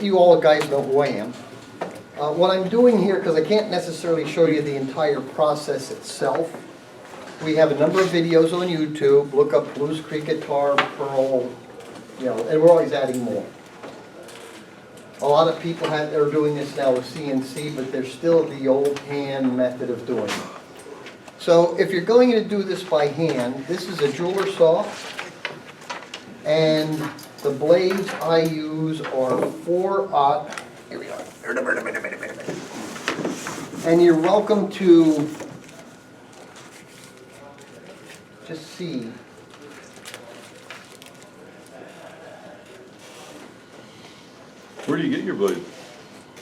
You all guys know who I am. What I'm doing here, because I can't necessarily show you the entire process itself, we have a number of videos on YouTube. Look up Blues Creek Guitar, Pearl, you know, and we're always adding more. A lot of people are doing this now with CNC, but there's still the old hand method of doing it. So if you're going to do this by hand, this is a jeweler saw, and the blades I use are 4/0. Here we go. And you're welcome to just see. Where do you get your blades?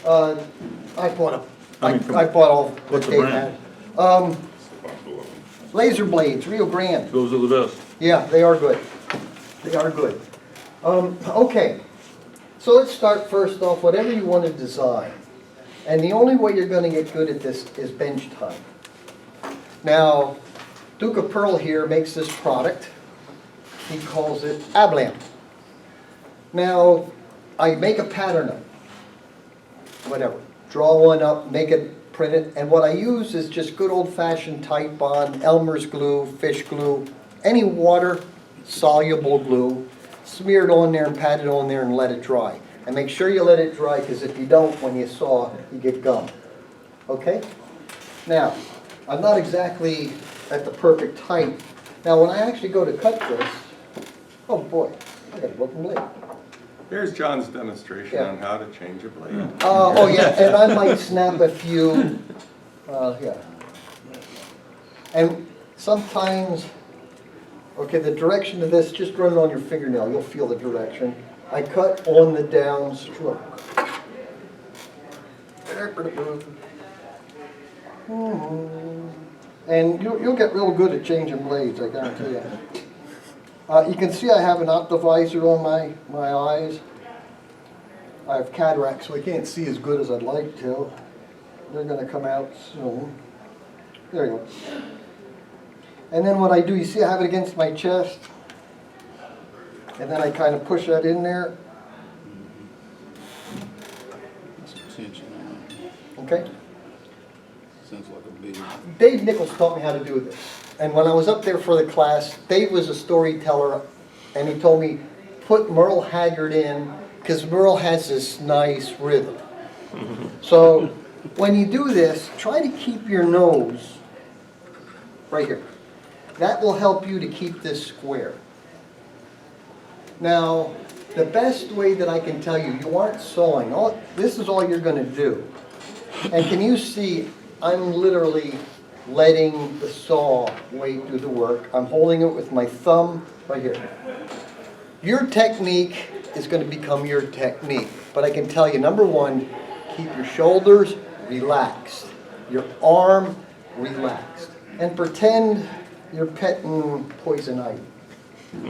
I bought them. I bought all the what's the tape brand? had. Laser blades, Rio Grande. Those are the best. Yeah, they are good. They are good. Okay, so let's start first off, whatever you want to design. And the only way you're going to get good at this is bench time. Now, Duke of Pearl here makes this product. He calls it Ablam. Now, I make a pattern up, whatever. Draw one up, make it, print it, and what I use is just good old-fashioned Type Bond, Elmer's glue, fish glue, any water-soluble glue. Smear it on there and pat it on there and let it dry. And make sure you let it dry, because if you don't, when you saw, you get gum. Okay? Now, I'm not exactly at the perfect height. Now, when I actually go to cut this, oh boy, I got a broken blade. Here's John's demonstration on how to change a blade. Oh yeah, and I might snap a few, yeah. And sometimes, okay, the direction of this, just run it on your fingernail, you'll feel the direction. I cut on the down stroke. And you'll get real good at changing blades, I guarantee you. You can see I have an optovisor on my eyes. I have cataracts, so I can't see as good as I'd like to. They're going to come out soon. There you go. And then what I do, you see I have it against my chest. And then I kind of push that in there. Okay? Sounds like a big... Dave Nichols taught me how to do this. And when I was up there for the class, Dave was a storyteller, and he told me, put Merle Haggard in, because Merle has this nice rhythm. So when you do this, try to keep your nose right here. That will help you to keep this square. Now, the best way that I can tell you, you aren't sawing. This is all you're going to do. And can you see, I'm literally letting the saw blade do the work. I'm holding it with my thumb right here. Your technique is going to become your technique. But I can tell you, number one, keep your shoulders relaxed, your arm relaxed, and pretend you're petting poison ivy.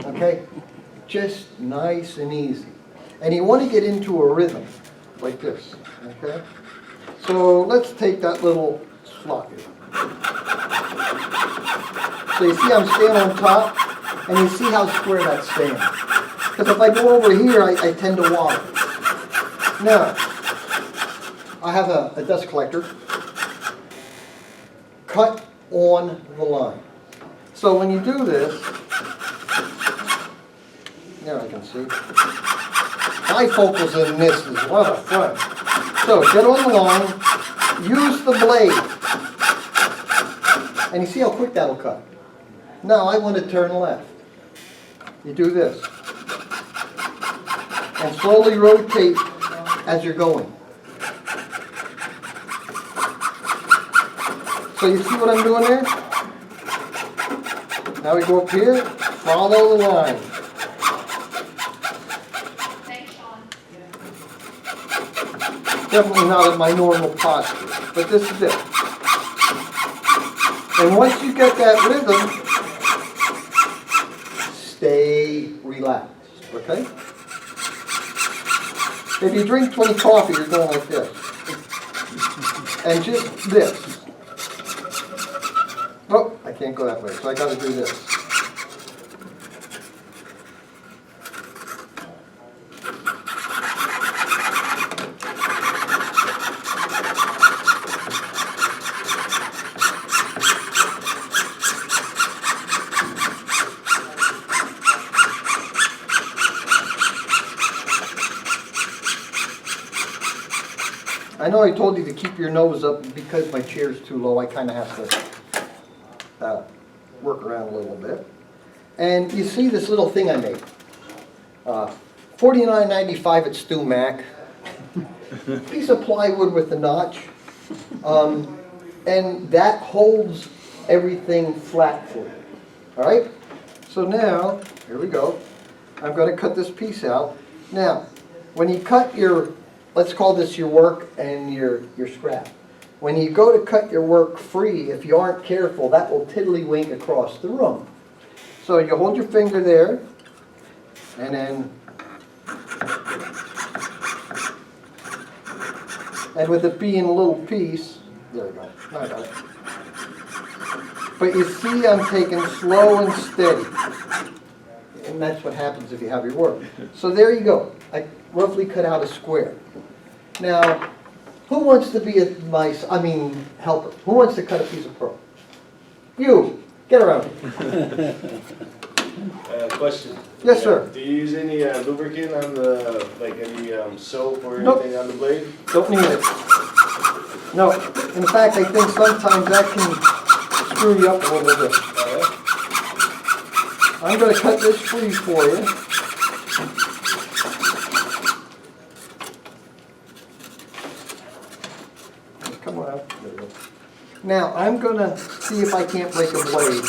Okay? Just nice and easy. And you want to get into a rhythm like this. Okay? So let's take that little slot here. So you see I'm staying on top, and you see how square that's staying. Because if I go over here, I tend to wobble. Now, I have a dust collector. Cut on the line. So when you do this, there I can see. Bifocals in this is what a fun. So get on the line, use the blade. And you see how quick that'll cut. Now I want to turn left. You do this. And slowly rotate as you're going. So you see what I'm doing there? Now we go up here, follow the line. Definitely not at my normal posture, but this is it. And once you get that rhythm, stay relaxed, okay? If you drink 20 coffee, you're going like this. And just this. Oh, I can't go that way, so I got to do this. I know I told you to keep your nose up, because my chair's too low, I kind of have to work around a little bit. And you see this little thing I made. $49.95 at Stu Mac. Piece of plywood with a notch. And that holds everything flat for you. All right? So now, here we go. I'm going to cut this piece out. Now, when you cut your, let's call this your work and your scrap. When you go to cut your work free, if you aren't careful, that will tiddlywink across the room. So you hold your finger there, and then, and with it being a little piece, there we go, I got it. But you see I'm taking slow and steady. And that's what happens if you have your work. So there you go. I roughly cut out a square. Now, who wants to be helper? Who wants to cut a piece of pearl? You, get around. Question. Yes, sir. Do you use any lubricant on the, like any soap or Nope. anything on the blade? Don't need it. No, in fact, I think sometimes that can screw you up a little bit. I'm going to cut this free for you. Come on out. There we go. Now, I'm going to see if I can't break a blade.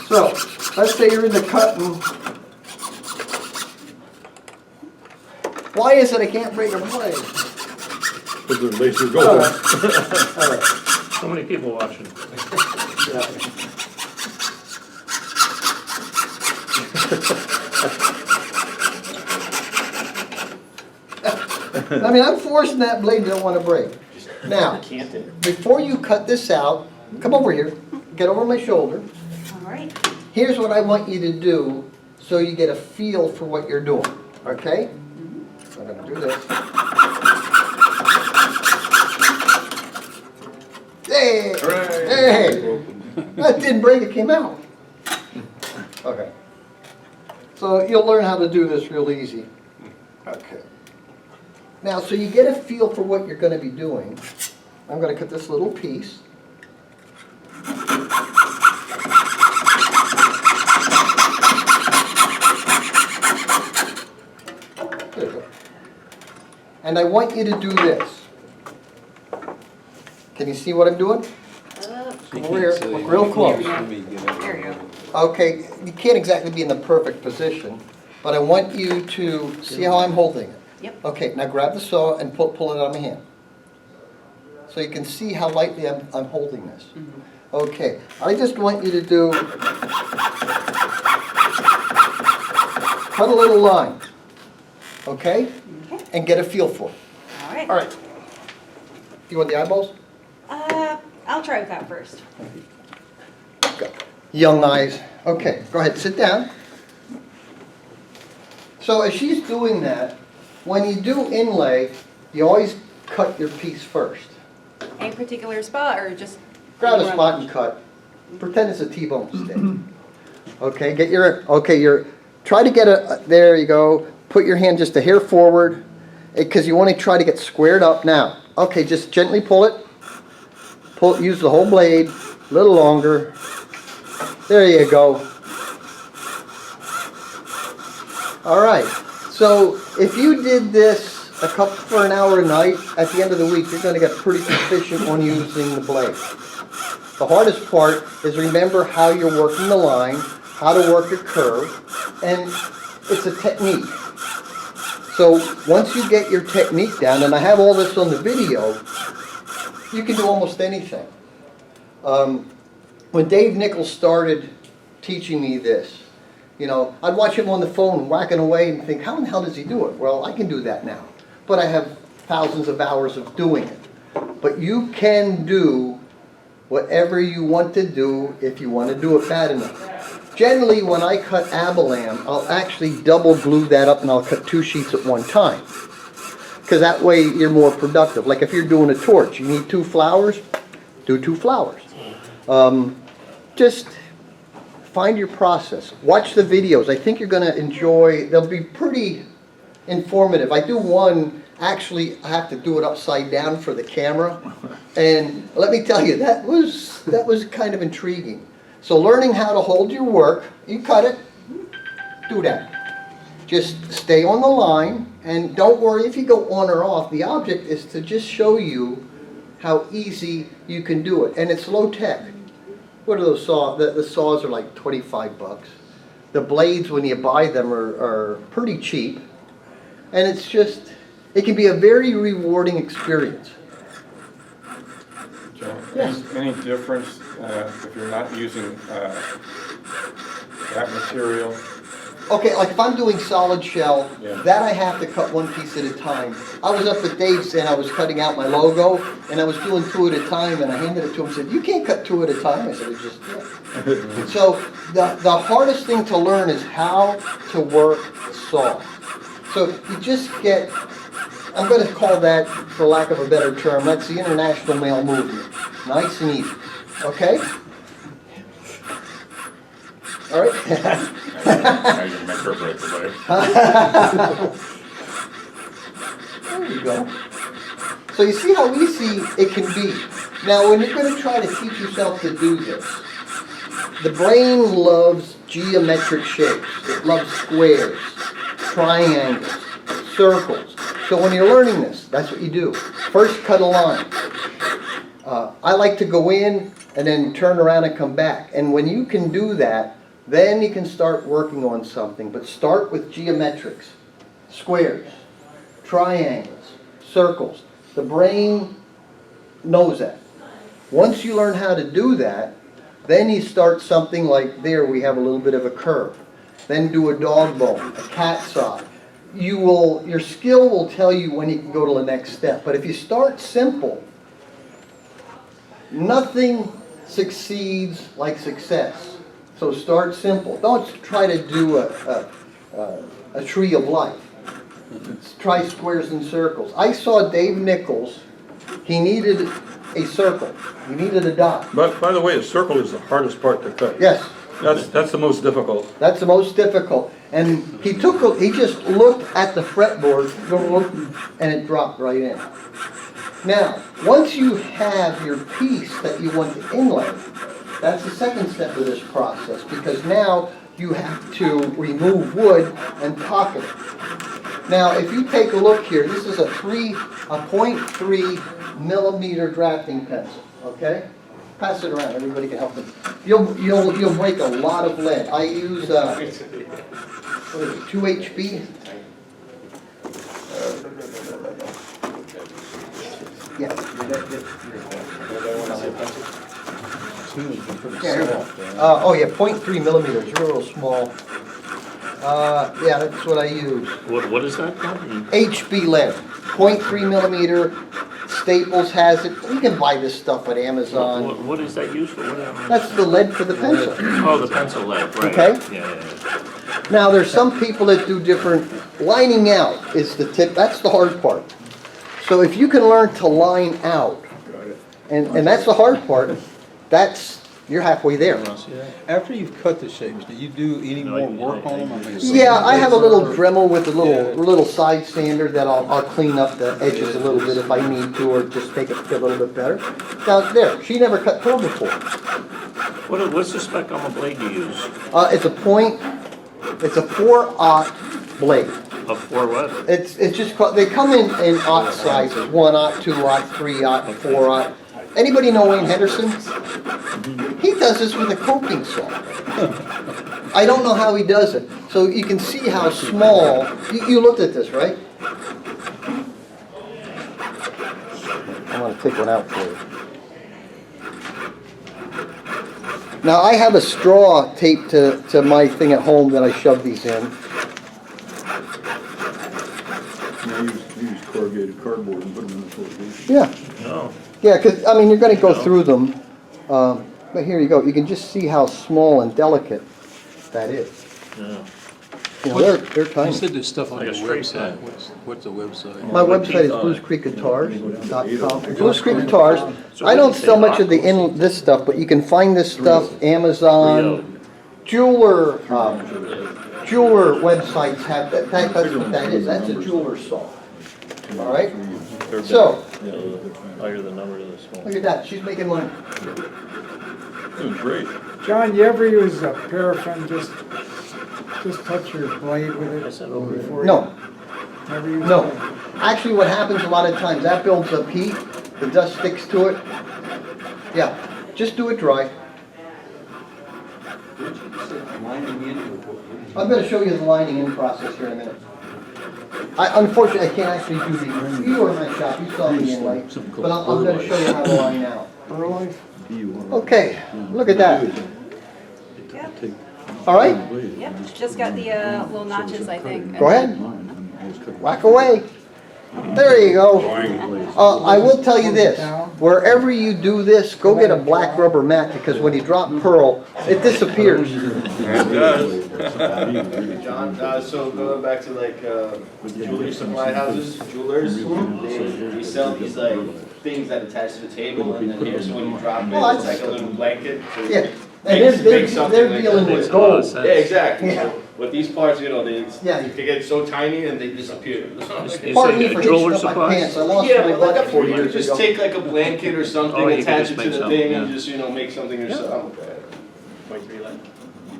So, let's say you're in the cutting. Why is it I can't break a blade? Because the laser All goes. right. All right. So many people watching. Yeah. I mean, I'm forcing that blade, don't want to break. Now, Can't it? before you cut this out, come over here, get over my shoulder. All right. Here's what I want you to do so you get a feel for what you're doing, okay? I'm going to do this. Hey! Hey! That didn't break, it came out. Okay. So you'll learn how to do this real easy. Okay. Now, so you get a feel for what you're going to be doing. I'm going to cut this little piece. There you go. And I want you to do this. Can you see what I'm doing? Look real close. There you go. Okay, you can't exactly be in the perfect position, but I want you to see how I'm holding it. Yep. Okay, now grab the saw and pull it out of my hand. So you can see how lightly I'm holding this. Okay, I just want you to do, cut a little line, okay? Okay. And get a feel for it. All right. All right. Do you want the eyeballs? I'll try with that first. Go. Young eyes. Okay, go ahead, sit down. So as she's doing that, when you do inlay, you always cut your piece first. Any particular spot or just? Grab a spot and cut. Pretend it's a T-bone steak. Okay, get your, try to get there you go. Put your hand just a hair forward, because you want to try to get squared up now. Okay, just gently pull it. Use the whole blade, a little longer. There you go. All right, so if you did this for an hour a night, at the end of the week, you're going to get pretty proficient on using the blade. The hardest part is remember how you're working the line, how to work a curve, and it's a technique. So once you get your technique down, and I have all this on the video, you can do almost anything. When Dave Nichols started teaching me this, you know, I'd watch him on the phone whacking away and think, how in the hell does he do it? Well, I can do that now. But I have thousands of hours of doing it. But you can do whatever you want to do if you want to do it bad enough. Generally, when I cut abalone, I'll actually double glue that up and I'll cut 2 sheets at one time. Because that way you're more productive. Like if you're doing a torch, you need 2 flowers, do 2 flowers. Just find your process. Watch the videos. I think you're going to enjoy, they'll be pretty informative. I do one, actually, I have to do it upside down for the camera. And let me tell you, that was kind of intriguing. So learning how to hold your work, you cut it, do that. Just stay on the line, and don't worry if you go on or off. The object is to just show you how easy you can do it. And it's low tech. What are those saws? The saws are like 25 bucks. The blades, when you buy them, are pretty cheap. And it's just, it can be a very rewarding experience. John, Yes. any difference if you're not using that material? Okay, like if I'm doing solid shell, Yeah. that I have to cut one piece at a time. I was up at Dave's and I was cutting out my logo, and I was doing 2 at a time, and I handed it to him and said, "You can't cut 2 at a time." I said, "It's just yeah." So the hardest thing to learn is how to work a saw. So you just get, I'm going to call that, for lack of a better term, that's the international male movement. Nice and easy. Okay? All right? Now you're gonna make her break the There you go. So you see how easy it can be. Now when you're going to try to teach yourself to do this, the brain loves geometric shapes. It loves squares, triangles, circles. So when you're learning this, that's what you do. First cut a line. I like to go in and then turn around and come back. And when you can do that, then you can start working on something. But start with geometrics, squares, triangles, circles. The brain knows that. Once you learn how to do that, then you start something like there we have a little bit of a curve. Then do a dog bone, a cat's eye. Your skill will tell you when you can go to the next step. But if you start simple, nothing succeeds like success. So start simple. Don't try to do a tree of life. Try squares and circles. I saw Dave Nichols. He needed a circle. He needed a dot. But by the way, a circle is the hardest part to cut. Yes, That's the most difficult. that's the most difficult. And he just looked at the fretboard, and it dropped right in. Now, once you have your piece that you want to inlay, that's the second step of this process, because now you have to remove wood and pocket it. Now, if you take a look here, this is a 0.3 millimeter drafting pencil, okay? Pass it around, everybody can help them. You'll break a lot of lead. I use, what is it, 2 HB? Yeah. Oh yeah, 0.3 millimeters, real small. Yeah, that's what I use. What is that called? HB lead, 0.3 millimeter. Staples has it. You can buy this stuff at Amazon. What is that used for? That's the lead for the pencil. Oh, the pencil lead, right. Okay. Yeah. Now, there's some people that do different. Lining out is the tip. That's the hard part. So if you can learn to line out, and that's the hard part, you're halfway there. After you've cut the shapes, do you do any more work on them? I mean, Yeah, I have a little Dremel with a little side sander that I'll clean up the edges a little bit if I need to, or just make it feel a little bit better. Now there, she never cut her before. What's the spec on the blade you use? It's a 4/0 blade. A 4 what? It's just they come in 0 sizes: 1/0, 2/0, 3/0, 4/0. Anybody know Wayne Henderson? He does this with a coping saw. I don't know how he does it. So you can see how small. You looked at this, right? I want to take one out for you. Now I have a straw taped to my thing at home that I shove these in. You use corrugated cardboard and put them in the corrugation. Yeah. No. Yeah, because, I mean, you're going to go through them, but here you go. You can just see how small and delicate that is. Yeah. You know, they're You tiny. said there's stuff on Like a your straight website. cut. What's the website? My website is bluescreekguitars.com. Blues Creek Guitars. I don't sell much of this stuff, but you can find this stuff Amazon, jeweler, jeweler websites have, that's what that is, that's a jeweler saw. All right? So, Higher the number, the smaller. look at that, she's making money. Doing great. John, you ever use a paraffin, just touch your blade with it I said over before you? No, Never use no. it? Actually, what happens a lot of times, that builds up heat, the dust sticks to it. Yeah, just do it dry. I'm gonna show you the lining in process here in a minute. Unfortunately, I can't actually do the, you were in my shop, you saw me in light, but I'm gonna show you how to line out. Okay, look at that. Yep, All right, yep, just got the little notches, I think. go ahead, whack away. There you go. I will tell you this, wherever you do this, go get a black rubber mat, because when you drop pearl, it disappears. It does. John, so going back to like jewelry supply houses, jewelers, they sell these like things that attach to the table, and then here, so when you drop it, Oh, it's like a little blanket. So Yeah, and Makes they're something like dealing that. with gold. Yeah, exactly. Yeah. So with these parts, you know, they Yeah. get so tiny and they disappear. You Pardon me say for jeweler hitching up my supplies? pants, I lost Yeah, my but like butt if 4 you years just ago. take like a blanket or something, Oh, you can attach just it to make the something, thing, and yeah. just, you know, make something yourself.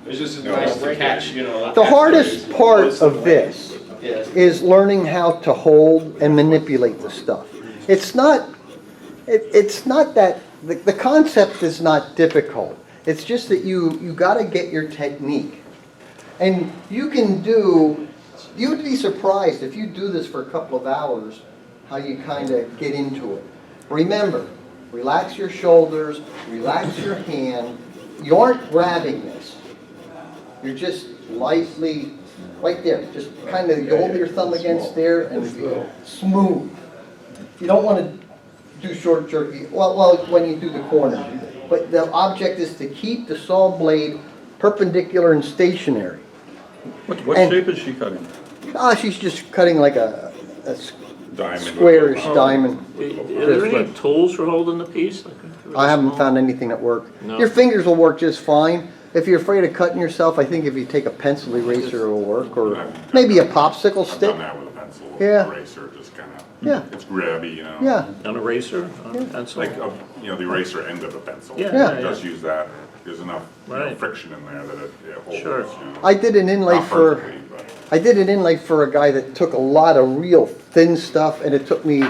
It's just nice to catch, you know. The hardest part of this Yes. is learning how to hold and manipulate the stuff. It's not that, the concept is not difficult. It's just that you gotta get your technique. And you would be surprised if you do this for a couple of hours, how you kinda get into it. Remember, relax your shoulders, relax your hand. You aren't grabbing this. You're just lightly, right there, just kind of, you hold your thumb against there and smooth. You don't want to do short jerky, well, when you do the corner. But the object is to keep the saw blade perpendicular and stationary. What And- shape is she cutting? She's just cutting like a Diamond. squarish diamond. Are there any tools for holding the piece? Like a really I haven't small- found anything that works. No. Your fingers will work just fine. If you're afraid of cutting yourself, I think if you take a pencil eraser, it'll work, or maybe a popsicle I've stick. done that with a pencil, Yeah. eraser, just kind of, Yeah. it's grabby, you know? Yeah, An eraser, on a pencil? Like, you know, the eraser end of a pencil. Yeah, yeah, Just use that, there's enough, you know, Right. friction in there that it holds, Sure. you know. I did an inlay Not for, perfectly, but I did an inlay for a guy that took a lot of real thin stuff, and it took me,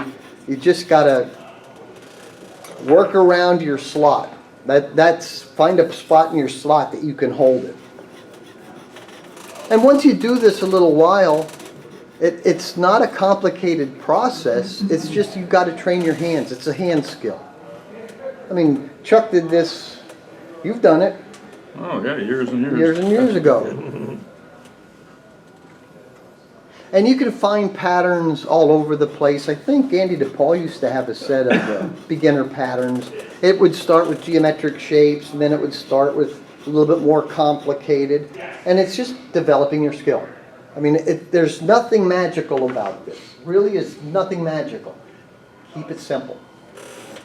you just gotta work around your slot. Find a spot in your slot that you can hold it. And once you do this a little while, it's not a complicated process, it's just you've gotta train your hands, it's a hand skill. I mean, Chuck did this, you've done it, Oh, yeah, years and years. years and years ago. And you can find patterns all over the place. I think Andy DePaul used to have a set of beginner patterns. It would start with geometric shapes, and then it would start with a little bit more complicated. And it's just developing your skill. I mean, there's nothing magical about this. Really is nothing magical. Keep it simple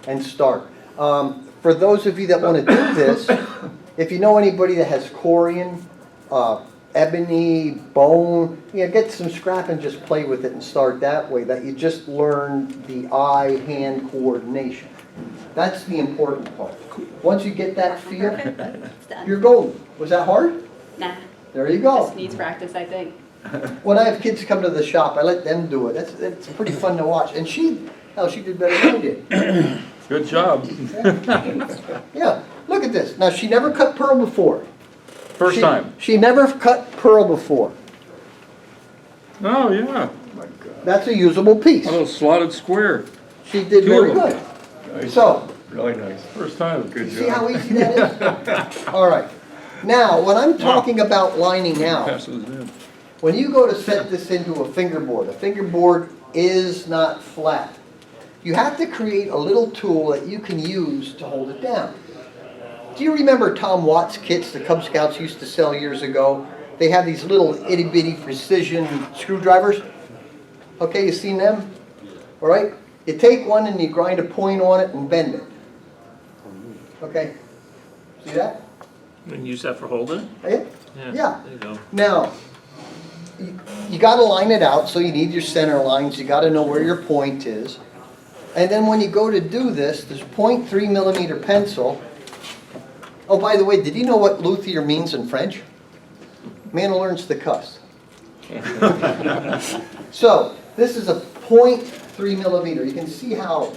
and start. For those of you that want to do this, if you know anybody that has corian, ebony, bone, get some scrap and just play with it and start that way, that you just learn the eye-hand coordination. That's the important part. Once you get that feel, Perfect, it's done. you're golden. Was that hard? Nah, There you go. just needs practice, I think. When I have kids come to the shop, I let them do it. It's pretty fun to watch. And she did better than I did. Good job. Yeah, look at this. Now, she never cut pearl before. First time. She never cut pearl before. Oh, yeah. That's a usable piece. A little slotted square. She did Two very of them. good. So, Really nice. First time. Good you see how easy that is? All right. Now, when I'm talking about lining out, Passes in. when you go to set this into a fingerboard is not flat. You have to create a little tool that you can use to hold it down. Do you remember Tom Watt's kits the Cub Scouts used to sell years ago? They have these little itty bitty precision screwdrivers. Okay, you seen them? All right? You take one and you grind a point on it and bend it. Okay? See that? You can use that for holding? Yeah? Yeah. There you go. Now, you gotta line it out, so you need your center lines, you gotta know where your point is. And then when you go to do this, there's 0.3 millimeter pencil. Oh, by the way, did you know what luthier means in French? Man who learns to cuss. So, this is a 0.3 millimeter. You can see how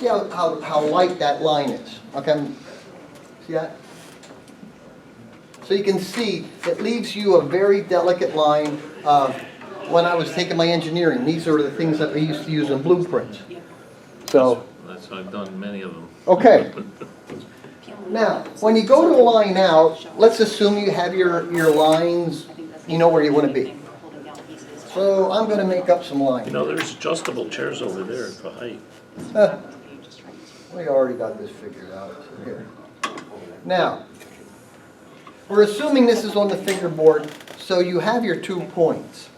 light that line is. Okay, see that? So you can see it leaves you a very delicate line. When I was taking my engineering, these are the things that we used to use in blueprints. So, I've done many of them. okay. Now, when you go to line out, let's assume you have your lines, you know where you want to be. So I'm going to make up some lines. You know, there's adjustable chairs over there for height. We already got this figured out. Here. Now, we're assuming this is on the fingerboard, so you have your 2 points.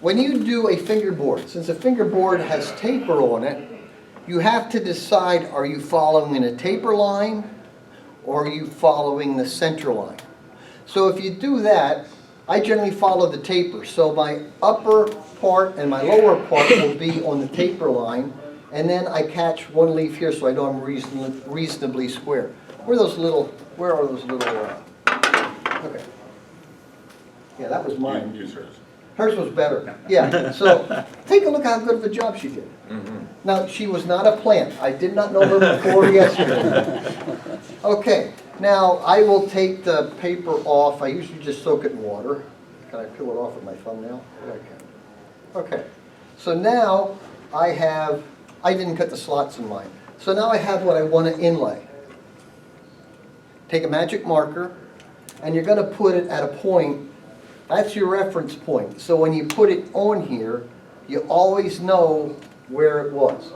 When you do a fingerboard, since a fingerboard has taper on it, you have to decide, are you following a taper line or are you following the center line? So if you do that, I generally follow the taper. So my upper part and my lower part will be on the taper line, and then I catch one leaf here so I know I'm reasonably square. Where are those little, okay. Yeah, that was mine. Use hers. Hers was better, yeah. So take a look how good of a job she did. Now, she was not a plant. I did not know her before yesterday. Okay, now I will take the paper off. I usually just soak it in water. Can I peel it off with my thumbnail? Yeah, I can. Okay, so now I didn't cut the slots in mine. So now I have what I want to inlay. Take a magic marker, and you're going to put it at a point. That's your reference point. So when you put it on here, you always know where it was.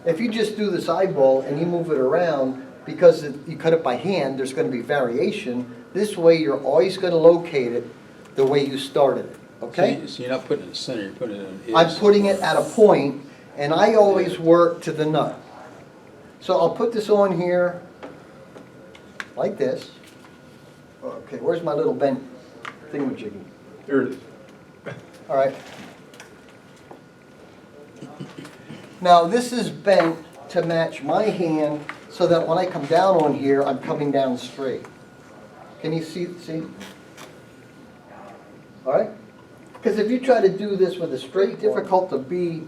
If you just do this eyeball and you move it around, because you cut it by hand, there's going to be variation. This way you're always going to locate it the way you started it. Okay? So you're not putting it in the center, you're putting it in I'm putting it at a point, and I always work to the nut. So I'll put this on here like this. Okay, where's my little bent thingamajiggy? Here it is. All right. Now this is bent to match my hand so that when I come down on here, I'm coming down straight. Can you see? All right? Because if you try to do this with a straight, difficult to be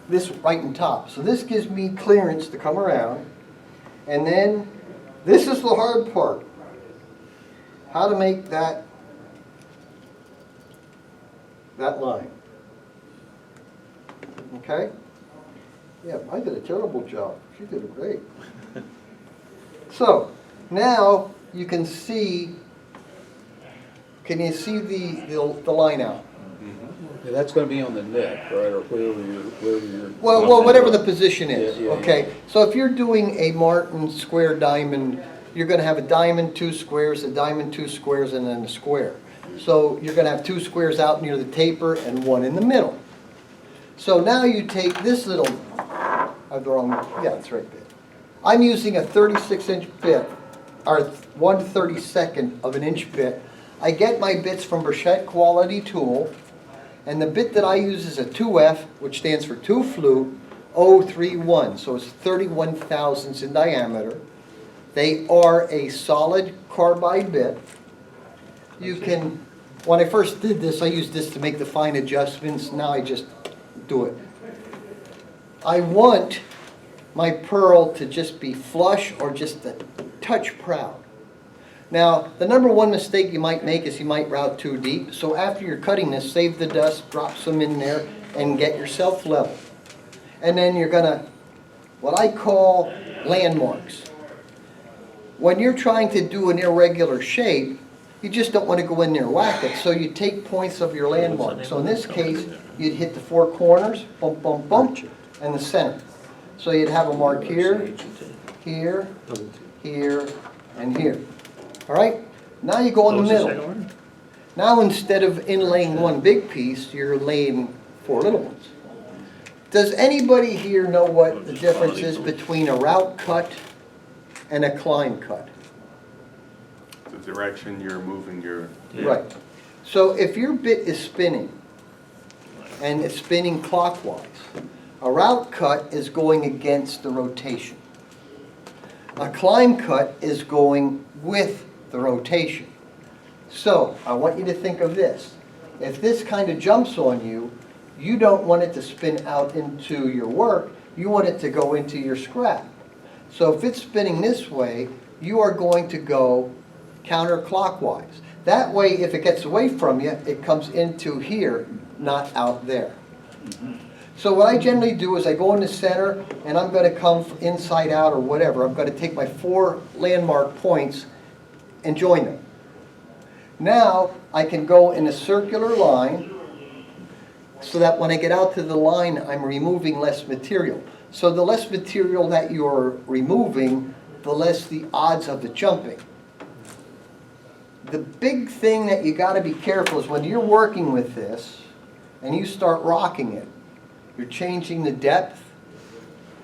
this right in top. So this gives me clearance to come around. And then this is the hard part. How to make that line. Okay? Yeah, I did a terrible job. She did it great. So, now you can see, can you see the line out? Yeah, that's going to be on the neck, right, or wherever you're... Well, whatever the position is, Yeah, yeah, okay? So if you're doing a Martin square diamond, you're going to have a diamond, 2 squares, a diamond, 2 squares, and then a square. So you're going to have 2 squares out near the taper and 1 in the middle. So now you take this little, I have the wrong, yeah, it's right there. I'm using a 36-inch bit, or 1/32 of an inch bit. I get my bits from Burchett Quality Tool, and the bit that I use is a 2F, which stands for 2 flute, 031, so it's 31 thousandths in diameter. They are a solid carbide bit. You can, when I first did this, I used this to make the fine adjustments. Now I just do it. I want my pearl to just be flush or just a touch proud. Now, the number one mistake you might make is you might route too deep. So after you're cutting this, save the dust, drop some in there, and get yourself level. And then you're gonna, what I call landmarks. When you're trying to do an irregular shape, you just don't want to go in there and whack it. So you take points of your landmark. So in this case, you'd hit the 4 corners, bump, bump, bump, and the center. So you'd have a mark here, here, here, and here. All right? Now you go in the middle. Now instead of inlaying one big piece, you're laying 4 little ones. Does anybody here know what the difference is between a route cut and a climb cut? The direction you're moving your... Right. So if your bit is spinning, and it's spinning clockwise, a route cut is going against the rotation. A climb cut is going with the rotation. So I want you to think of this. If this kind of jumps on you, you don't want it to spin out into your work, you want it to go into your scrap. So if it's spinning this way, you are going to go counterclockwise. That way, if it gets away from you, it comes into here, not out there. So what I generally do is I go in the center, and I'm going to come inside out or whatever. I'm going to take my 4 landmark points and join them. Now I can go in a circular line so that when I get out to the line, I'm removing less material. So the less material that you're removing, the less the odds of it jumping. The big thing that you got to be careful is when you're working with this and you start rocking it, you're changing the depth.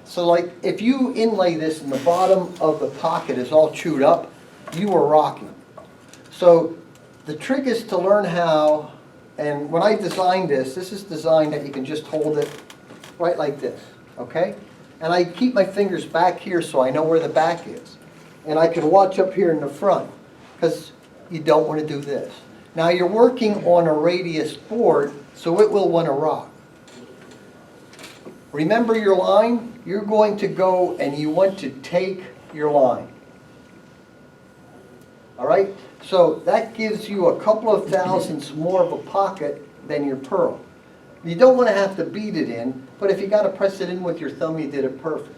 So like if you inlay this and the bottom of the pocket is all chewed up, you are rocking. So the trick is to learn how, and when I designed this is designed that you can just hold it right like this, okay? And I keep my fingers back here so I know where the back is. And I can watch up here in the front, because you don't want to do this. Now you're working on a radius board, so it will want to rock. Remember your line? You're going to go and you want to take your line. All right? So that gives you a couple of thousandths more of a pocket than your pearl. You don't want to have to beat it in, but if you got to press it in with your thumb, you did it perfect.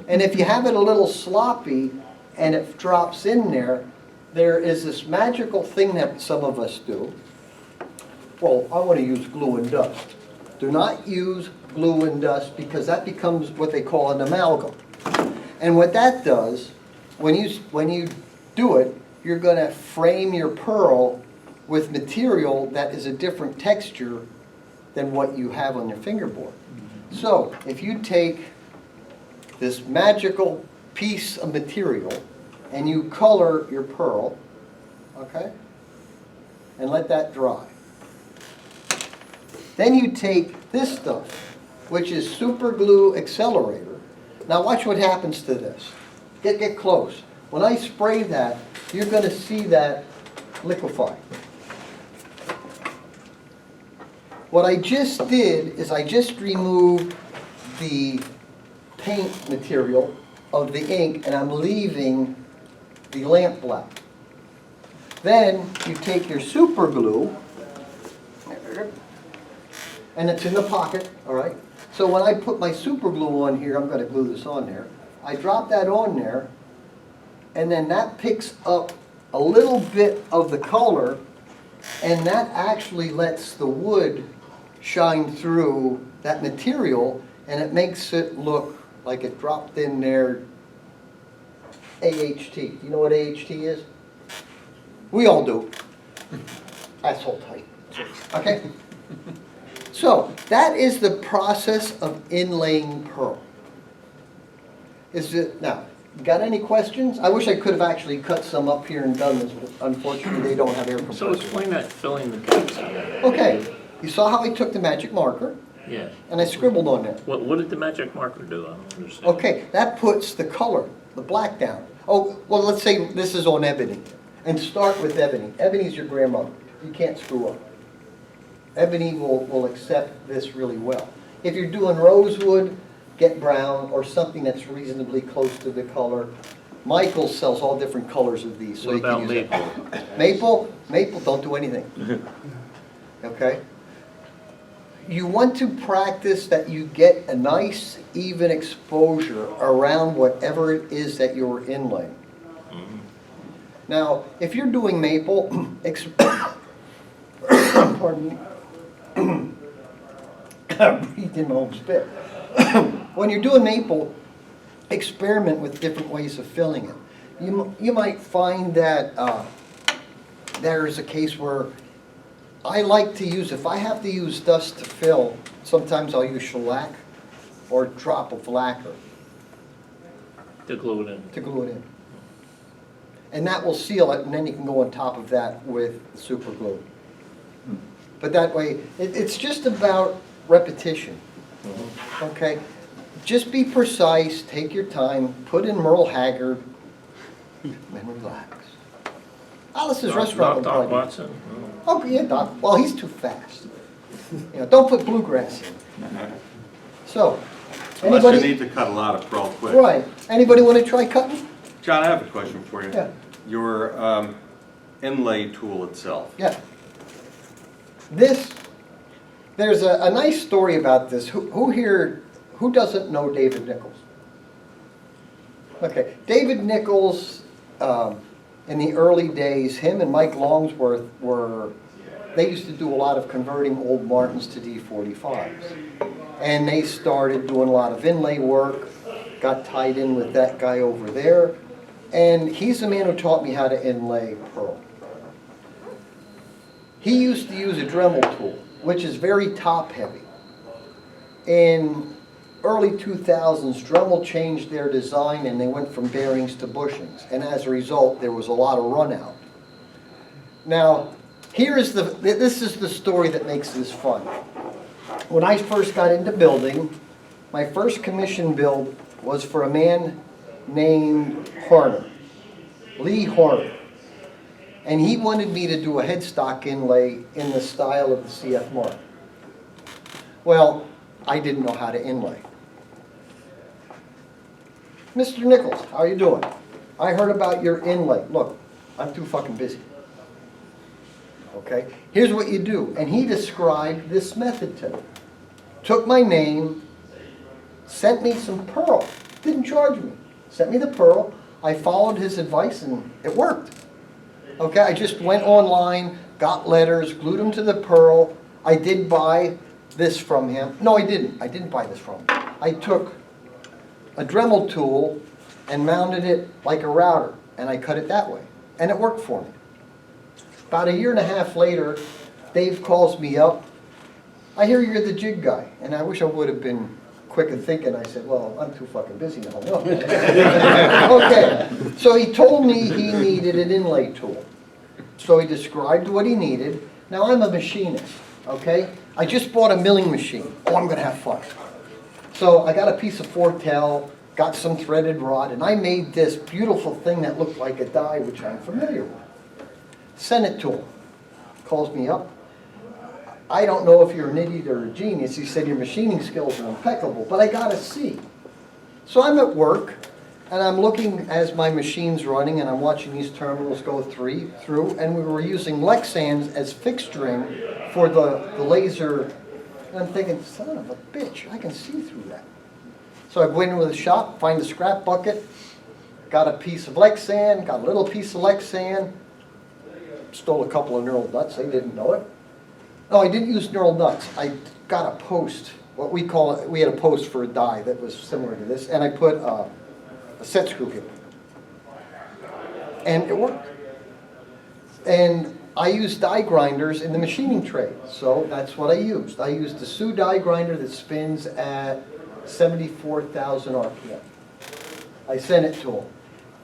And if you have it a little sloppy and it drops in there, there is this magical thing that some of us do. Well, I want to use glue and dust. Do not use glue and dust because that becomes what they call an amalgam. And what that does, when you do it, you're going to frame your pearl with material that is a different texture than what you have on your fingerboard. So if you take this magical piece of material and you color your pearl, okay, and let that dry. Then you take this stuff, which is super glue accelerator. Now watch what happens to this. Get close. When I spray that, you're going to see that liquefy. What I just did is I just removed the paint material of the ink and I'm leaving the lamp black. Then you take your super glue, and it's in the pocket, all right? So when I put my super glue on here, I'm going to glue this on there. I drop that on there, and then that picks up a little bit of the color, and that actually lets the wood shine through that material, and it makes it look like it dropped in there. AHT. You know what AHT is? We all do. Asshole tight. Okay? So, that is the process of inlaying pearl. Now, got any questions? I wish I could have actually cut some up here and done this, but unfortunately they don't have air compressors. So explain that filling the gaps. Okay, you saw how I took the magic marker Yeah. and I scribbled on there. What did the magic marker do? I don't understand. Okay, that puts the color, the black down. Oh, well, let's say this is on ebony. And start with ebony. Ebony's your grandmother. You can't screw up. Ebony will accept this really well. If you're doing rosewood, get brown or something that's reasonably close to the color. Michaels sells all different colors of these. So What you can about use maple? it. Maple, don't do anything. Okay? You want to practice that you get a nice, even exposure around whatever it is that you're inlaying. Now, if you're doing maple, pardon me, I breathed in my own spit. When you're doing maple, experiment with different ways of filling it. You might find that there's a case where I like to use, if I have to use dust to fill, sometimes I'll use shellac or a drop of lacquer To glue it in. to glue it in. And that will seal it, and then you can go on top of that with super glue. But that way, it's just about repetition, okay? Just be precise, take your time, put in Merle Haggard, and relax. Alice's Restaurant will Doc probably. Watson. Oh, yeah, Doc, well, he's too fast. You know, don't put bluegrass in. So, Unless you anybody, need to cut a lot of pearl quick. right, anybody want to try cutting? John, I have a question for you. Yeah. Your inlay tool itself. Yeah. There's a nice story about this. Who doesn't know David Nichols? Okay, David Nichols, in the early days, him and Mike Longsworth they used to do a lot of converting old Martins to D45s. And they started doing a lot of inlay work, got tied in with that guy over there. And he's the man who taught me how to inlay pearl. He used to use a Dremel tool, which is very top heavy. In early 2000s, Dremel changed their design and they went from bearings to bushings. And as a result, there was a lot of run out. Now, this is the story that makes this fun. When I first got into building, my first commission build was for a man named Horner, Lee Horner. And he wanted me to do a headstock inlay in the style of the CF Mark. Well, I didn't know how to inlay. Mr. Nichols, how are you doing? I heard about your inlay. Look, I'm too fucking busy. Okay, here's what you do. And he described this method to me. Took my name, sent me some pearl, didn't charge me. Sent me the pearl, I followed his advice and it worked. Okay, I just went online, got letters, glued them to the pearl. I did buy this from him. No, I didn't buy this from him. I took a Dremel tool and mounted it like a router and I cut it that way. And it worked for me. About a year and a half later, Dave calls me up. I hear you're the jig guy. And I wish I would have been quick in thinking. I said, well, I'm too fucking busy now. No. Okay, so he told me he needed an inlay tool. So he described what he needed. Now I'm a machinist, okay? I just bought a milling machine. Oh, I'm gonna have fun. So I got a piece of Fortel, got some threaded rod, and I made this beautiful thing that looked like a die, which I'm familiar with. Sent it to him. Calls me up. I don't know if you're an idiot or a genius. He said, your machining skills are impeccable, but I got a C. So I'm at work, and I'm looking as my machine's running, and I'm watching these terminals go through, and we were using Lexans as fixturing for the laser. And I'm thinking, son of a bitch, I can see through that. So I go into the shop, find a scrap bucket, got a piece of Lexan, got a little piece of Lexan, stole a couple of knurled nuts, they didn't know it. No, I didn't use knurled nuts. I got a post, what we call it, we had a post for a die that was similar to this, and I put a set screw here. And it worked. And I used die grinders in the machining tray, so that's what I used. I used the Sioux die grinder that spins at 74,000 RPM. I sent it to him.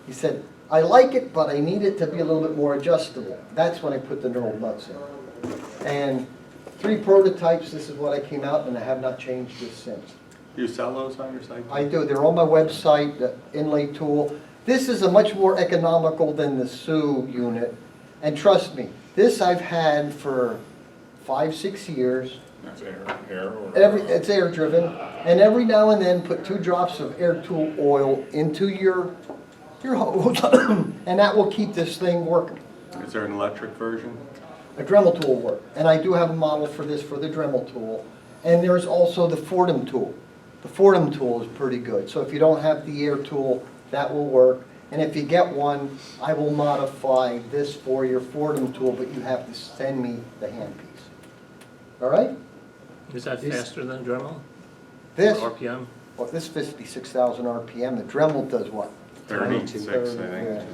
He said, I like it, but I need it to be a little bit more adjustable. That's when I put the knurled nuts in. And 3 prototypes, this is what I came out, and I have not changed this since. Do you sell those on your site? I do, they're on my website, the inlay tool. This is a much more economical than the Sioux unit. And trust me, this I've had for 5-6 years. That's air or? It's air driven. And every now and then put 2 drops of air tool oil into your hose, and that will keep this thing working. Is there an electric version? A Dremel tool will work. And I do have a model for this for the Dremel tool. And there's also the Fordham tool. The Fordham tool is pretty good. So if you don't have the air tool, that will work. And if you get one, I will modify this for your Fordham tool, but you have to send me the handpiece. All right? Is that faster than Dremel? This, RPM? well, this 56,000 RPM. The Dremel does what? 36, I think.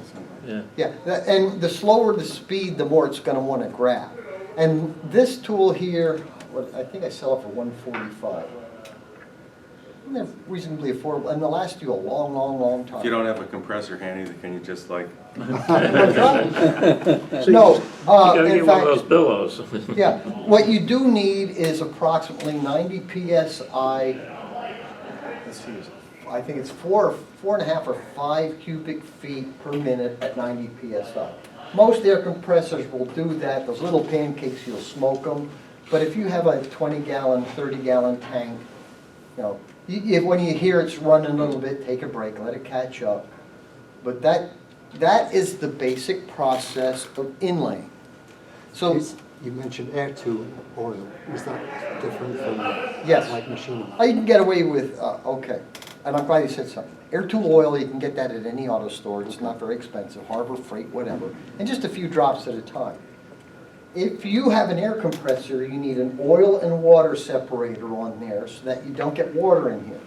Yeah. Yeah. Yeah, and the slower the speed, the more it's going to want to grab. And this tool here, I think I sell it for $145. They're reasonably affordable, and they'll last you a long, long, long time. If you don't have a compressor handy, then can you just like, No, You gotta in get one of those fact, billows. yeah, what you do need is approximately 90 PSI. Let's see, I think it's 4.5 or 5 cubic feet per minute at 90 PSI. Most air compressors will do that. Those little pancakes, you'll smoke them. But if you have a 20-gallon, 30-gallon tank, you know, when you hear it's running a little bit, take a break, let it catch up. But that is the basic process of inlaying. So, You mentioned air to oil. Is that different from yes. like machining? Oh, you can get away with, okay, and I'm glad you said something. Air to oil, you can get that at any auto store. It's not very expensive, Harbor Freight, whatever, and just a few drops at a time. If you have an air compressor, you need an oil and water separator on there so that you don't get water in here.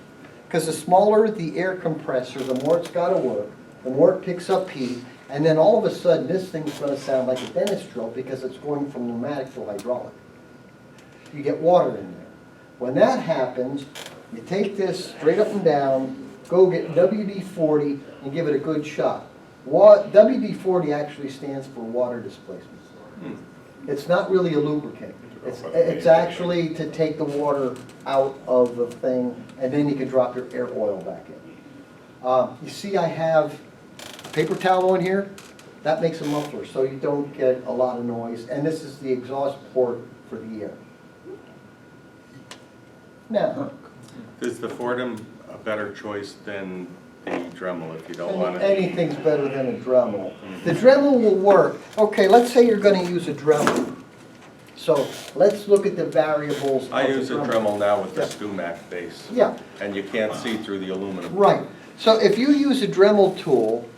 Because the smaller the air compressor, the more it's got to work, the more it picks up heat, and then all of a sudden this thing's going to sound like a dentist drill because it's going from pneumatic to hydraulic. You get water in there. When that happens, you take this straight up and down, go get WD-40 and give it a good shot. WD-40 actually stands for water displacement. It's not really a lubricant. It's actually to take the water out of the thing, and then you can drop your air oil back in. You see I have a paper towel in here. That makes a muffler, so you don't get a lot of noise. And this is the exhaust port for the air. Now, is the Fordham a better choice than the Dremel if you don't want to? anything's better than a Dremel. The Dremel will work. Okay, let's say you're going to use a Dremel. So let's look at the variables. I of use the a Dremel now with the Yeah. Stumac base. Yeah. And you can't see through the aluminum. Right. So if you use a Dremel tool,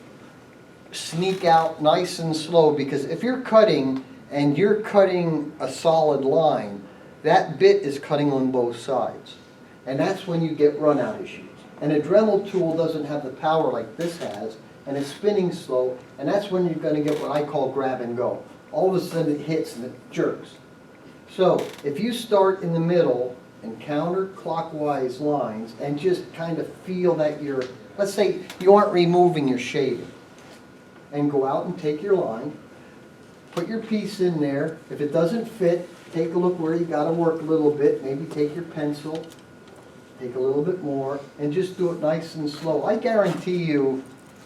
sneak out nice and slow, because if you're cutting and you're cutting a solid line, that bit is cutting on both sides. And that's when you get run out issues. And a Dremel tool doesn't have the power like this has, and it's spinning slow, and that's when you're going to get what I call grab and go. All of a sudden it hits and it jerks. So if you start in the middle and counterclockwise lines and just kind of feel that you're, let's say you aren't removing your shaving, and go out and take your line, put your piece in there. If it doesn't fit, take a look where you got to work a little bit. Maybe take your pencil, take a little bit more, and just do it nice and slow. I guarantee you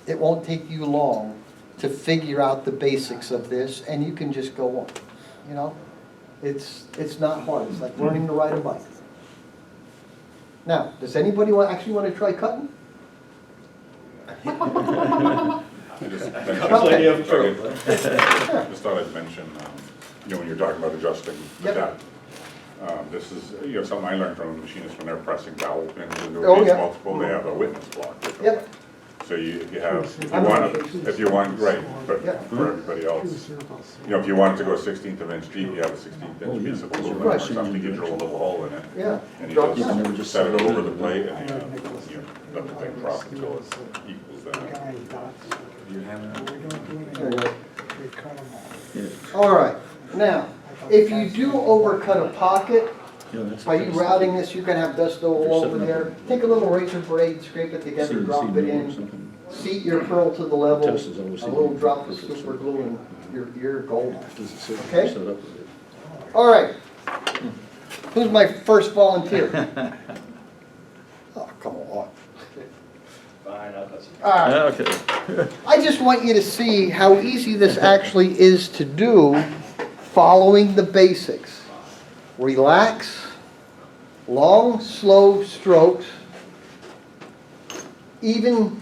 it won't take you long to figure out the basics of this, and you can just go on. You know, it's not hard. It's like learning to ride a bike. Now, does anybody actually want to try cutting? Plenty of trouble. Just thought I'd mention, when you're talking about adjusting the Yep. depth, this is, something I learned from a machinist when they're pressing dowel pins into Oh, a piece yeah. multiple, they have a witness block. Yep. So you have, I'm if you want, right, but Yeah. for everybody else, if you want it to go 1/16 of an inch deep, you have a 1/16 inch piece of aluminum or Right. something, you drill a little hole in it. Yeah. And you Drop just it. set it over the plate and you let the thing drop until it equals that. There you go. All right. Now, if you do overcut a pocket, by you routing this, you can have dust all over there. Take a little razor blade, scrape it together, drop it in, seat your pearl to the level, a little drop of super glue, and you're golden. Okay? All right. Who's my first volunteer? Oh, come on. Fine, I'll cut some. All right. Okay. I just want you to see how easy this actually is to do following the basics. Relax, long, slow strokes, even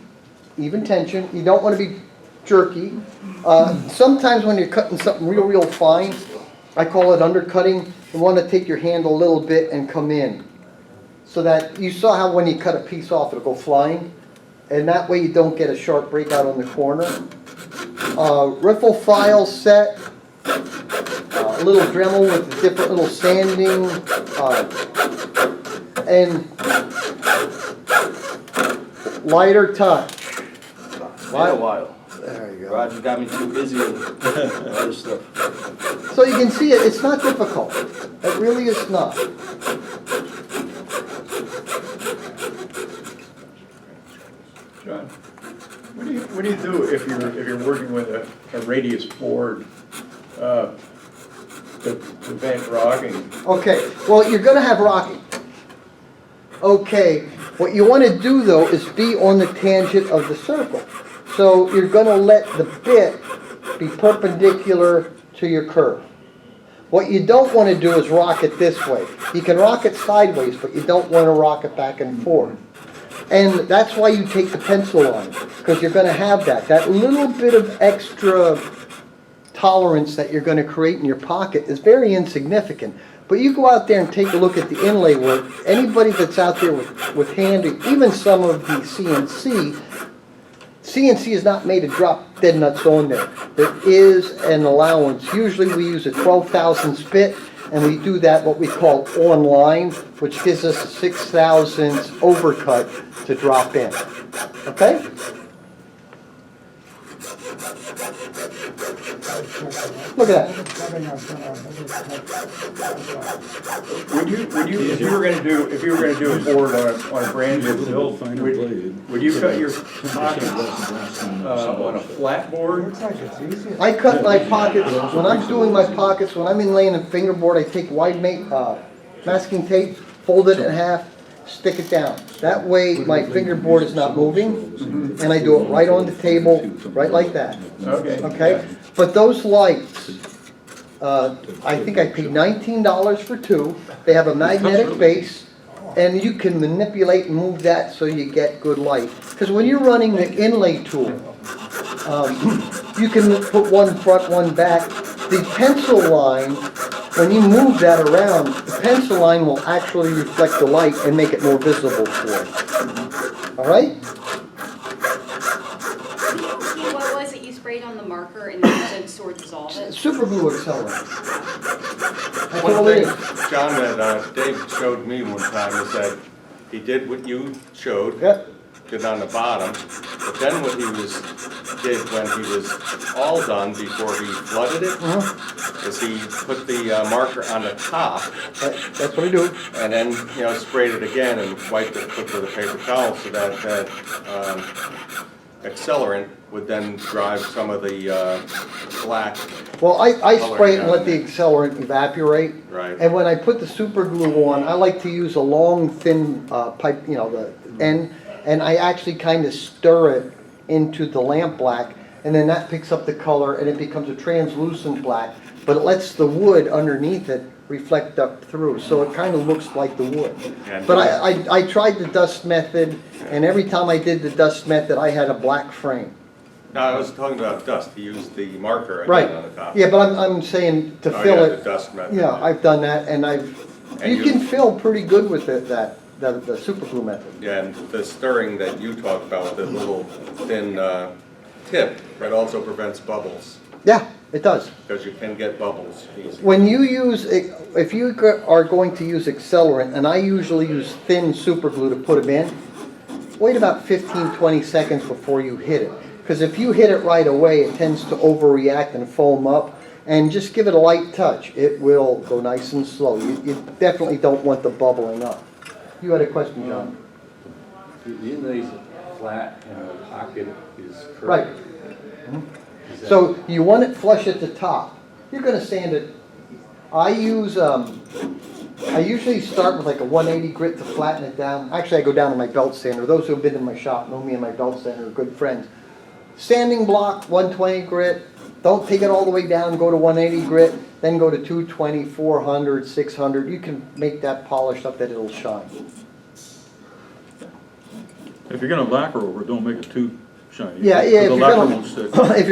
tension. You don't want to be jerky. Sometimes when you're cutting something real fine, I call it undercutting, you want to take your hand a little bit and come in. So that you saw how when you cut a piece off, it'll go flying. And that way you don't get a sharp breakout on the corner. Riffle file set. A little Dremel with a different little sanding. And lighter touch. Quite a while. There you go. Roger got me too busy with other stuff. So you can see it, it's not difficult. It really is not. what do you do if you're working with a radius board, to prevent rocking? Okay, well, you're gonna have rocking. Okay, what you wanna do though is be on the tangent of the circle. So you're gonna let the bit be perpendicular to your curve. What you don't wanna do is rock it this way. You can rock it sideways, but you don't wanna rock it back and forth. And that's why you take the pencil line, because you're gonna have that little bit of extra tolerance that you're gonna create in your pocket is very insignificant. But you go out there and take a look at the inlay work. Anybody that's out there with hand, even some of the CNC is not made to drop dead nuts on there. There is an allowance. Usually we use a 12,000 bit, and we do that what we call online, which gives us a 6,000 overcut to drop in. Okay? Look at that. If you were gonna do a board on a brand new, They'll find a blade. would you cut your pockets, on a flat board? Looks like it's easy. I cut my pockets, when I'm doing my pockets, when I'm inlaying a fingerboard, I take wide masking tape, fold it in half, stick it down. That way my fingerboard is not moving, and I do it right on the table, right like that. Okay. Okay? But those lights, I think I paid $19 for two. They have a magnetic base, and you can manipulate and move that so you get good light. Because when you're running the inlay tool, you can put one front, one back. The pencil line, when you move that around, the pencil line will actually reflect the light and make it more visible for you. All right? What was it you sprayed on the marker and then sort of dissolve it? Super glue accelerant. That's One all it thing, is. John, that Dave showed me one time is that he did what you showed, Yep. did on the bottom, but then what he did when he was all done, before he flooded it, is he put the marker on the top, That's what I do. and then, sprayed it again and wiped it with a paper towel, so that accelerant would then drive some of the black. Well, I spray it and let the accelerant evaporate. Right. And when I put the super glue on, I like to use a long, thin pipe, the end, and I actually kind of stir it into the lamp black, and then that picks up the color, and it becomes a translucent black, but it lets the wood underneath it reflect up through, so it kind of looks like the wood. And- But I tried the dust method, and every time I did the dust method, I had a black frame. No, I was talking about dust. He used the marker Right, again on the top. yeah, but I'm saying to Oh, fill yeah, it. the dust method. Yeah, I've done that, and And you you- can fill pretty good with it, the super glue method. Yeah, and the stirring that you talked about, the little thin tip, that also prevents bubbles, Yeah, it does. because you can get bubbles easy. When you use, if you are going to use accelerant, and I usually use thin super glue to put them in, wait about 15, 20 seconds before you hit it. Because if you hit it right away, it tends to overreact and foam up. And just give it a light touch. It will go nice and slow. You definitely don't want the bubbling up. You had a question, John? The inlay's flat and the pocket is curved. Right. So you want it flush at the top. You're going to sand it. I usually start with like a 180 grit to flatten it down. Actually, I go down to my belt sander. Those who have been in my shop know me and my belt sander are good friends. Sanding block, 120 grit. Don't take it all the way down, go to 180 grit, then go to 220, 400, 600. You can make that polished up that it'll shine. If you're gonna lacquer over it, don't make it too shiny. Yeah, because yeah. the lacquer won't stick. If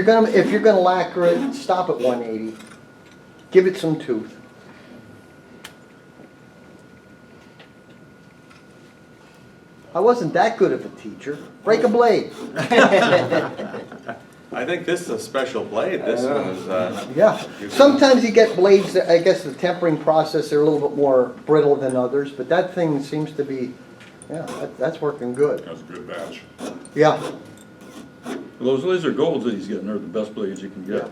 you're gonna lacquer it, stop at 180. Give it some tooth. I wasn't that good of a teacher. Break a blade. I think this is a special blade. This one is, Yeah. Sometimes you get blades that, I guess the tempering process, they're a little bit more brittle than others, but that thing seems to be, yeah, that's working good. That's a good batch. Yeah. Those laser golds that he's getting are the best blades you can get.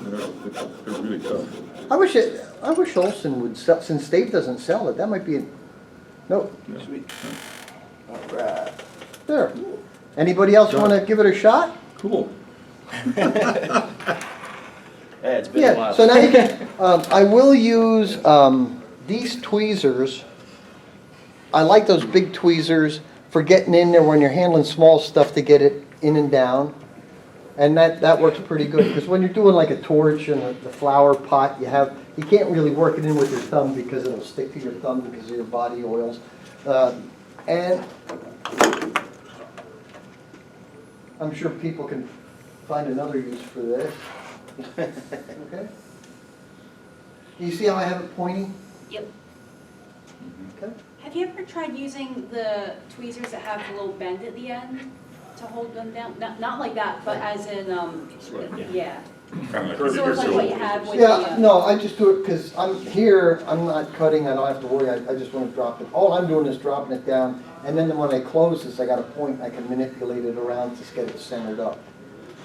They're really tough. I wish Olson would sell, since Dave doesn't sell it, that might be, no. Yeah. Sweet. All right. There. Anybody else want to give it a shot? Cool. Yeah, it's been a Yeah, while. so now you can, I will use these tweezers. I like those big tweezers for getting in there when you're handling small stuff to get it in and down. And that works pretty good, because when you're doing like a torch and the flower pot, you can't really work it in with your thumb because it'll stick to your thumb because of your body oils. And I'm sure people can find another use for this. Okay? You see how I have it pointing? Yep. Okay. Have you ever tried using the tweezers that have the little bend at the end to hold them down? Not like that, but as in, yeah. Kind of Sort of like what you have with Yeah, the, no, I just do it because I'm here, I'm not cutting, I don't have to worry, I just want to drop it. All I'm doing is dropping it down, and then when I close this, I got a point, I can manipulate it around to get it centered up.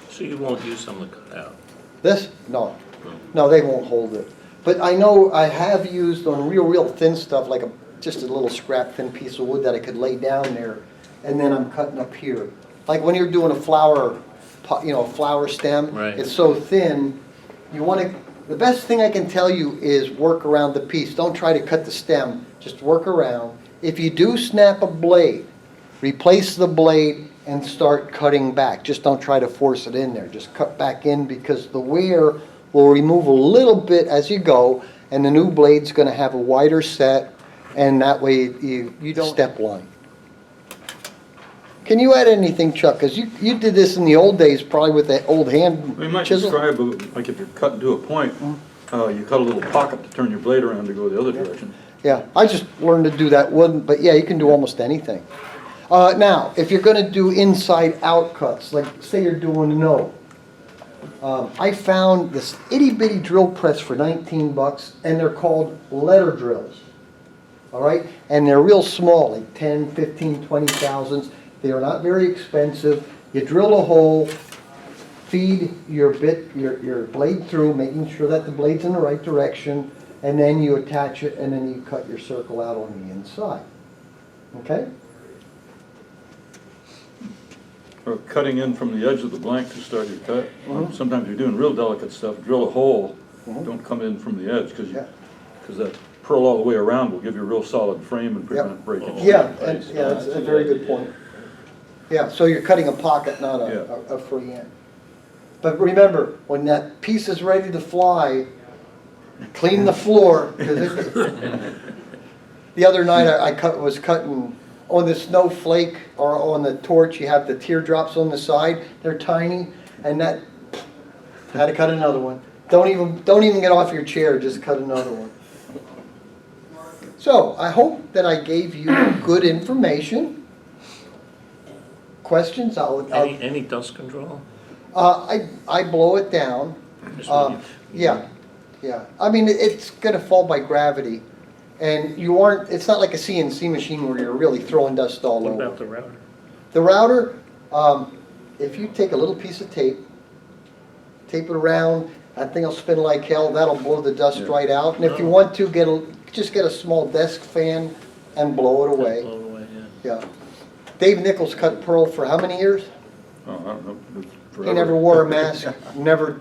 So you won't use some to cut out? This? No. No, they won't hold it. But I know I have used on real thin stuff, like just a little scrap thin piece of wood that I could lay down there, and then I'm cutting up here. Like when you're doing a flower pot, a flower stem, Right. It's so thin, you want to, the best thing I can tell you is work around the piece. Don't try to cut the stem, just work around. If you do snap a blade, replace the blade and start cutting back. Just don't try to force it in there. Just cut back in, because the wear will remove a little bit as you go, and the new blade's going to have a wider set, and that way you don't step line. Can you add anything, Chuck? Because you did this in the old days, probably with that old hand We might chisel. describe, like if you're cutting to a point, you cut a little pocket to turn your blade around to go the other direction. Yeah, I just learned to do that one, but yeah, you can do almost anything. Now, if you're going to do inside-out cuts, like say you're doing a no, I found this itty-bitty drill press for 19 bucks, and they're called letter drills. All right? And they're real small, like 10, 15, 20 thousandths. They are not very expensive. You drill a hole, feed your blade through, making sure that the blade's in the right direction, and then you attach it, and then you cut your circle out on the inside. Okay? Or cutting in from the edge of the blank to start your cut. Sometimes you're doing real delicate stuff, drill a hole, don't come in from the edge, because that pearl all the way around will give you a real solid frame and prevent breakage. Yeah, that's a very good point. Yeah, so you're cutting a pocket, not a free end. But remember, when that piece is ready to fly, clean the floor. 'Cause the other night I was cutting on the snowflake, or on the torch, you have the teardrops on the side. They're tiny, and that had to cut another one. Don't even get off your chair. Just cut another one. So I hope that I gave you good information. Questions? Any dust control? I blow it down. Just when you- Yeah. I mean, it's going to fall by gravity. And it's not like a CNC machine where you're really throwing dust all What over. about the router? The router, if you take a little piece of tape it around, that thing will spin like hell, that'll blow the dust right out. And if you want to, just get a small desk fan and blow it away. Blow it away, yeah. Yeah. Dave Nichols cut pearl for how many years? Oh, I don't know. He never wore a mask, never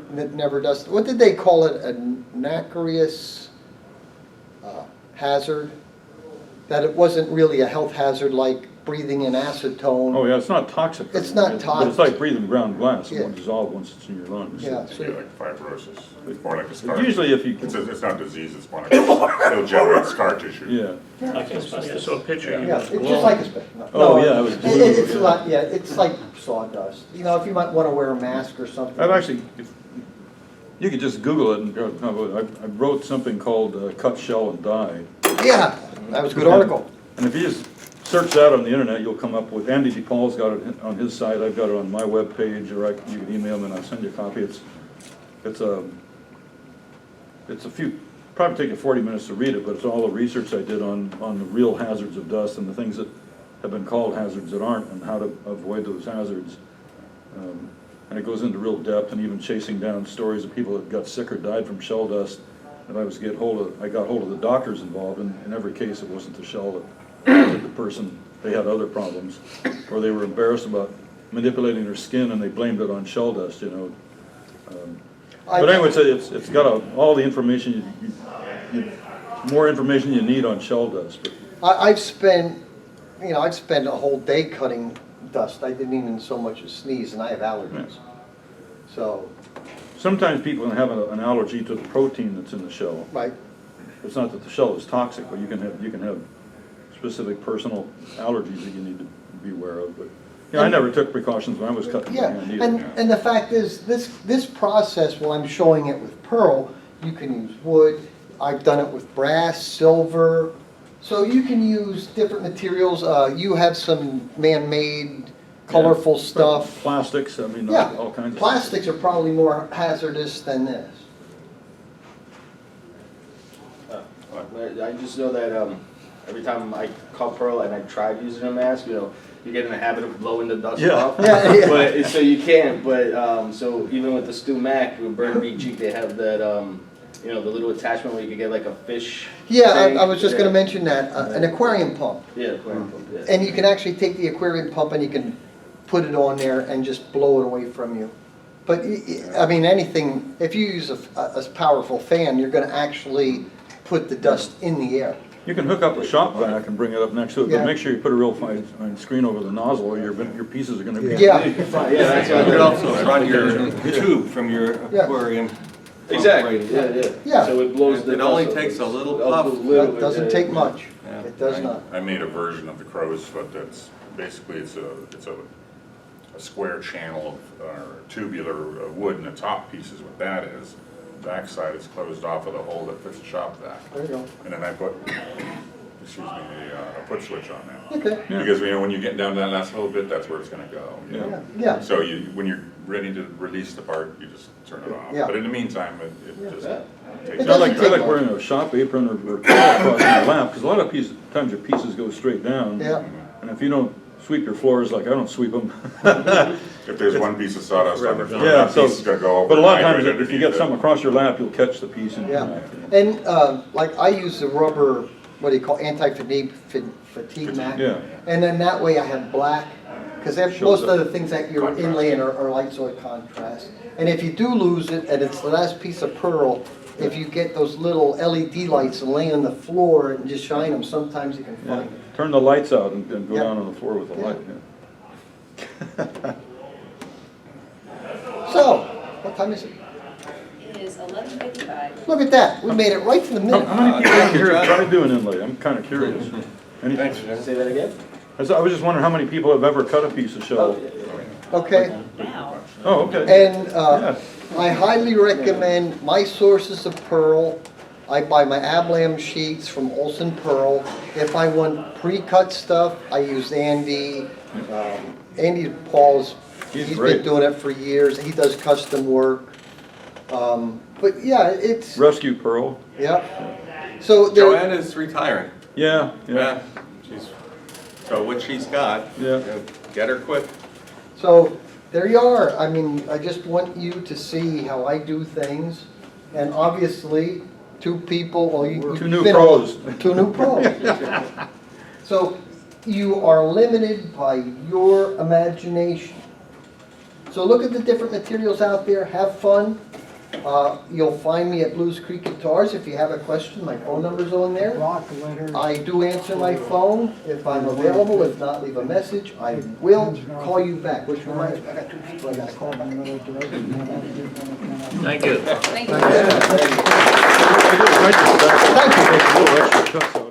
dusted. What did they call it? A nacreous hazard? That it wasn't really a health hazard like breathing in acetone. Oh, yeah, it's not toxic. It's not But toxic. it's like breathing ground glass. It Yeah. won't dissolve once it's in your lungs. Yeah. It's like fibrosis, it's more like a scar. Usually if you It's not disease, it's more like it'll generate scar tissue. Yeah. Like asbestos. So a picture you Yeah, was it's just like asbestos. Oh, yeah, it was blue, It's a yeah. lot, yeah, it's like sawdust. If you might want to wear a mask or something. I've actually, you could just Google it, and I wrote something called Cut, Shell, and Die. Yeah, that was a good article. And if you just search that on the internet, you'll come up with, Andy DePaul's got it on his site, I've got it on my webpage, or you can email me and I'll send you a copy. It's a few, probably take you 40 minutes to read it, but it's all the research I did on the real hazards of dust and the things that have been called hazards that aren't, and how to avoid those hazards. And it goes into real depth, and even chasing down stories of people that got sick or died from shell dust. And I got hold of the doctors involved, and in every case it wasn't the shell that hit the person, they had other problems, or they were embarrassed about manipulating their skin, and they blamed it on shell dust, you know. But anyway, it's got all the information, more information you need on shell dust. But I've spent a whole day cutting dust. I didn't even so much as sneeze, and I have allergies. So, sometimes people can have an allergy to the protein that's in the shell. right. It's not that the shell is toxic, but you can have specific personal allergies that you need to be aware of. But yeah, I never took precautions when I was cutting my Yeah, hand either. and the fact is, this process, while I'm showing it with pearl, you can use wood. I've done it with brass, silver. So you can use different materials. You have some man-made, colorful stuff. Plastics, I mean, Yeah, all kinds of. plastics are probably more hazardous than this. I just know that every time I cut pearl and I tried using a mask, you get in the habit of blowing the dust off. Yeah. But so you can't. But so even with the Stu Mac with Bird Beat Cheek, they have that the little attachment where you can get like a fish. Yeah, tank. I was just going to mention that, an aquarium pump. Yeah, aquarium pump, yeah. And you can actually take the aquarium pump and you can put it on there and just blow it away from you. But, I mean, anything, if you use a powerful fan, you're going to actually put the dust in the air. You can hook up a shop vac and bring it up next to it, Yeah. but make sure you put a real fine screen over the nozzle, or your pieces are gonna be. Yeah. Yeah, that's You what could also run your tube from your Yeah. aquarium. Exactly. Yeah. Yeah. So it blows the. It only dust takes a little up. puff. That doesn't take much. Yeah. It does not. I made a version of the crow's foot that's basically it's a square channel or tubular wood, and the top piece is what that is. The backside is closed off with a hole that fits a shop vac. There you go. And then I put, excuse me, a put switch on that. Okay. Yeah. Because when you get down to that last little bit, that's where it's gonna go. you know? Yeah. So when you're ready to release the part, you just turn it off. Yeah. But in the meantime, it just takes. It I like doesn't take wearing a shop apron or across my lap, because a lot of times your pieces go straight down. Yeah. And if you don't sweep your floors like I don't sweep them. If there's one piece of sawdust on the floor, Yeah, that so, piece is gonna go over. but a lot of right times if you underneath get it. something across your lap, you'll catch the piece and. Yeah. And like I use the rubber, what do you call, anti-fatigue mat. Yeah. And then that way I have black, because Shows most up. of the things that you're inlaying are light sort contrast. And if you do lose it, and it's the last piece of pearl, if you get those little LED lights and lay on the floor and just shine them, sometimes you can Yeah. find it. Turn the lights out and go Yeah. down on the floor with the Yeah. light. So, what time is it? It is 11:55. Look at that, we made it right to the minute. How many people in here have tried doing inlay? I'm kind of curious. Any- Say that again? I was just wondering how many people have ever cut a piece of shell. Okay, Now, Oh, okay. and Yeah. I highly recommend my sources of pearl. I buy my Ablam sheets from Olson Pearl. If I want pre-cut stuff, I use Andy. Andy Paul's, He's he's been great. doing it for years. He does custom work. But yeah, it's, Rescue pearl. yeah. So there, Joanne is retiring. Yeah, Yeah. yeah, So what she's got, yeah. get her quick. so there you are. I mean, I just want you to see how I do things. And obviously, two people, well, you. Two new been all- pros. Two new pros. So you are limited by your imagination. So look at the different materials out there, have fun. You'll find me at Blues Creek Guitars. If you have a question, my phone number's on there. Block letter. I do answer my phone if I'm available. If not, leave a message. I will call you back, which reminds me, I got two people I gotta call back. Thank you. thank you. Thank you. Thank you. A little extra cuts out.